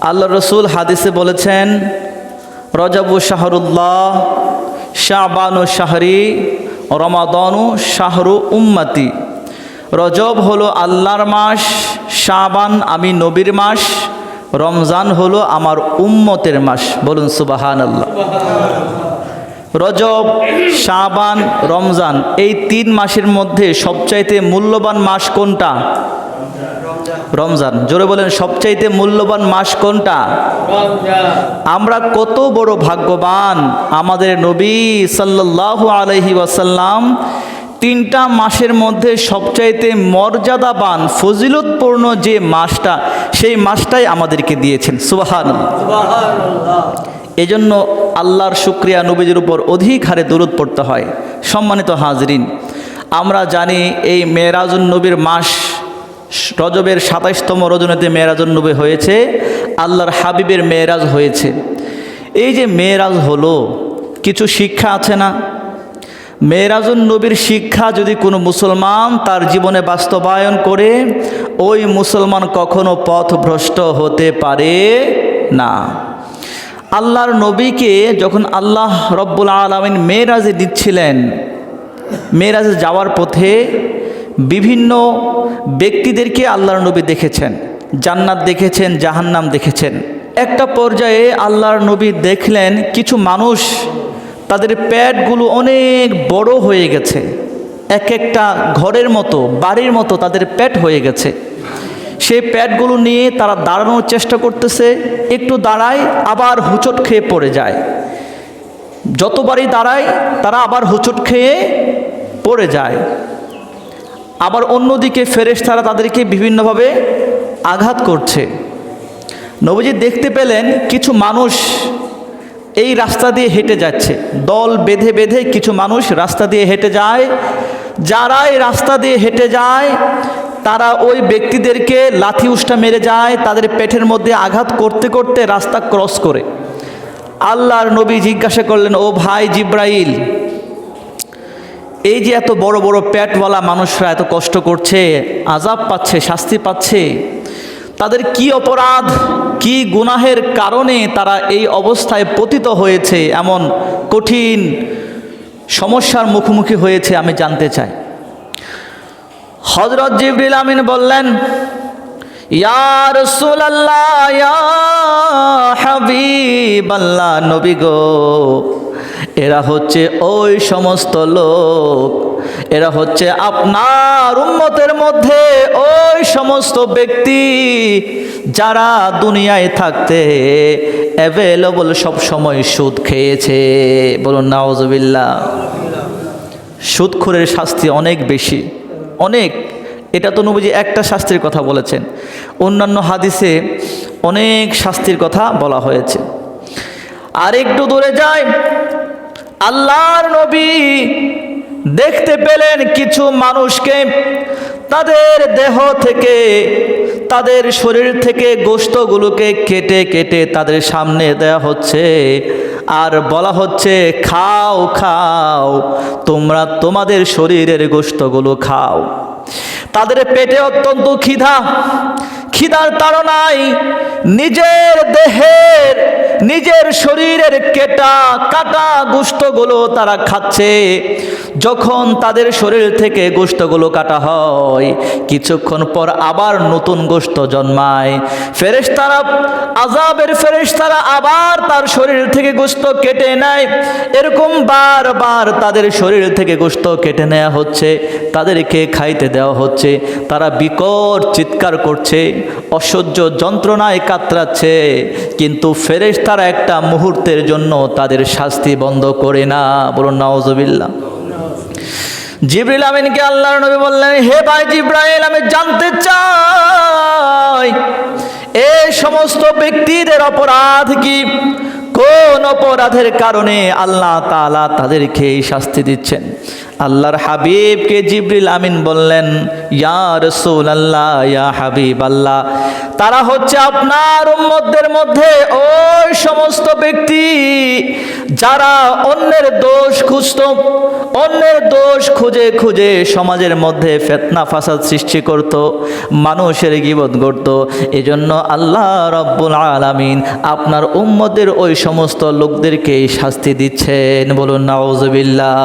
আল্লাহ রসুল হাদিসে বলেছেন, রজবু শাহরুল্লাহ, শাবানু শাহরি, রমাদানু শাহরু উম্মতি। রজব হলো আল্লাহর মাস, শাবান আমি নবীর মাস, রমজান হলো আমার উম্মতের মাস। বলুন সুবহানাল্লাহ। রজব, শাবান, রমজান এই 3 মাসের মধ্যে সবচাইতে মূল্যবান মাস কোনটা? রমজান। জোরে বলেন, সবচাইতে মূল্যবান মাস কোনটা? আমরা কত বড় ভাগ্যবান, আমাদের নবী সাল্লাল্লাহু আলাইহি ওয়াসাল্লাম 3টা মাসের মধ্যে সবচাইতে মর্যাদাবান ফজিলতপূর্ণ যে মাসটা, সেই মাসটাই আমাদেরকে দিয়েছেন। সুবহানাল্লাহ। এজন্য আল্লাহর শুকরিয়া, নবীজির উপর অধিক হারে দরুদ পড়তে হয়। সম্মানিত হাজরিন, আমরা জানি এই মেরাজুন নবীর মাস, রজবের 27তম রজনীতে মেরাজুন নবী হয়েছে, আল্লাহর হাবিবের মেরাজ হয়েছে। এই যে মেরাজ হলো, কিছু শিক্ষা আছে না? মেরাজুন নবীর শিক্ষা যদি কোনো মুসলমান তার জীবনে বাস্তবায়ন করে, ওই মুসলমান কখনো পথভ্রষ্ট হতে পারে না। আল্লাহর নবীকে যখন আল্লাহ রব্বুল আলামিন মেরাজে দিচ্ছিলেন, মেরাজে যাওয়ার পথে বিভিন্ন ব্যক্তিদেরকে আল্লাহর নবী দেখেছেন, জান্নাত দেখেছেন, জাহান্নাম দেখেছেন। একটা পর্যায়ে আল্লাহর নবী দেখলেন কিছু মানুষ, তাদের পেটগুলো অনেক বড় হয়ে গেছে, এক একটা ঘরের মতো, বাড়ির মতো তাদের পেট হয়ে গেছে। সেই পেটগুলো নিয়ে তারা দাঁড়ানোর চেষ্টা করতেছে, একটু দাঁড়ায় আবার হুঁচট খেয়ে পড়ে যায়, যতবারই দাঁড়ায় তারা আবার হুঁচট খেয়ে পড়ে যায়। আবার অন্যদিকে ফেরেশতারা তাদেরকে বিভিন্নভাবে আঘাত করছে। নবীজি দেখতে পেলেন কিছু মানুষ এই রাস্তা দিয়ে হেঁটে যাচ্ছে, দল বেঁধে বেঁধে কিছু মানুষ রাস্তা দিয়ে হেঁটে যায়। যারা এই রাস্তা দিয়ে হেঁটে যায় তারা ওই ব্যক্তিদেরকে লাথি উষ্টা মেরে যায়, তাদের পেটের মধ্যে আঘাত করতে করতে রাস্তা ক্রস করে। আল্লাহর নবী জিজ্ঞাসা করলেন, ও ভাই জিব্রাইল, এই যে এত বড় বড় পেটওয়ালা মানুষরা এত কষ্ট করছে, আযাব পাচ্ছে, শাস্তি পাচ্ছে, তাদের কি অপরাধ, কি গুনাহের কারণে তারা এই অবস্থায় পতিত হয়েছে, এমন কঠিন সমস্যার মুখোমুখি হয়েছে, আমি জানতে চাই। হযরত জিবরিল আমিন বললেন, ইয়া রাসূলুল্লাহ, ইয়া হাবিবাল্লাহ, নবী গো, এরা হচ্ছে ওই সমস্ত লোক, এরা হচ্ছে আপনার উম্মতের মধ্যে ওই সমস্ত ব্যক্তি যারা দুনিয়ায় থাকতে অ্যাভেলেবল সব সময় সুদ খেয়েছে। বলুন নাউজুবিল্লাহ। সুদখোরের শাস্তি অনেক বেশি, অনেক। এটা তো নবীজি একটা শাস্তির কথা বলেছেন, অন্যান্য হাদিসে অনেক শাস্তির কথা বলা হয়েছে। আর একটু দূরে যায়, আল্লাহর নবী দেখতে পেলেন কিছু মানুষকে তাদের দেহ থেকে, তাদের শরীর থেকে গোশতগুলোকে কেটে কেটে তাদের সামনে দেয়া হচ্ছে, আর বলা হচ্ছে, খাও খাও, তোমরা তোমাদের শরীরের গোশতগুলো খাও। তাদের পেটে অত্যন্ত খিদার তাড়নায় নিজের দেহের, নিজের শরীরের কাটা গোশতগুলো তারা খাচ্ছে। যখন তাদের শরীর থেকে গোশতগুলো কাটা হয়, কিছুক্ষণ পর আবার নতুন গোশত জন্মায়। ফেরেশতারা, আযাবের ফেরেশতারা আবার তার শরীর থেকে গোশত কেটে নেয়। এরকম বারবার তাদের শরীর থেকে গোশত কেটে নেওয়া হচ্ছে, তাদেরকে খাইতে দেওয়া হচ্ছে। তারা বিকট চিৎকার করছে, অসহ্য যন্ত্রণায় কাতরাচ্ছে, কিন্তু ফেরেশতারা একটা মুহূর্তের জন্য তাদের শাস্তি বন্ধ করে না। বলুন নাউজুবিল্লাহ। জিবরিল আমিনকে আল্লাহর নবী বললেন, হে ভাই জিবরাইল, আমি জানতে চাই এই সমস্ত ব্যক্তিদের অপরাধ কি, কোন অপরাধের কারণে আল্লাহ তাআলা তাদেরকে এই শাস্তি দিচ্ছেন। আল্লাহর হাবিবকে জিবরিল আমিন বললেন, ইয়া রাসূলুল্লাহ, ইয়া হাবিবাল্লাহ, তারা হচ্ছে আপনার উম্মতদের মধ্যে ওই সমস্ত ব্যক্তি যারা অন্যের দোষ খুঁজত, অন্যের দোষ খুঁজে খুঁজে সমাজের মধ্যে ফিতনা ফাসাদ সৃষ্টি করত, মানুষের গীবত করত। এজন্য আল্লাহ রাব্বুল আলামিন আপনার উম্মতের ওই সমস্ত লোকদেরকে শাস্তি দিচ্ছেন। বলুন নাউজুবিল্লাহ।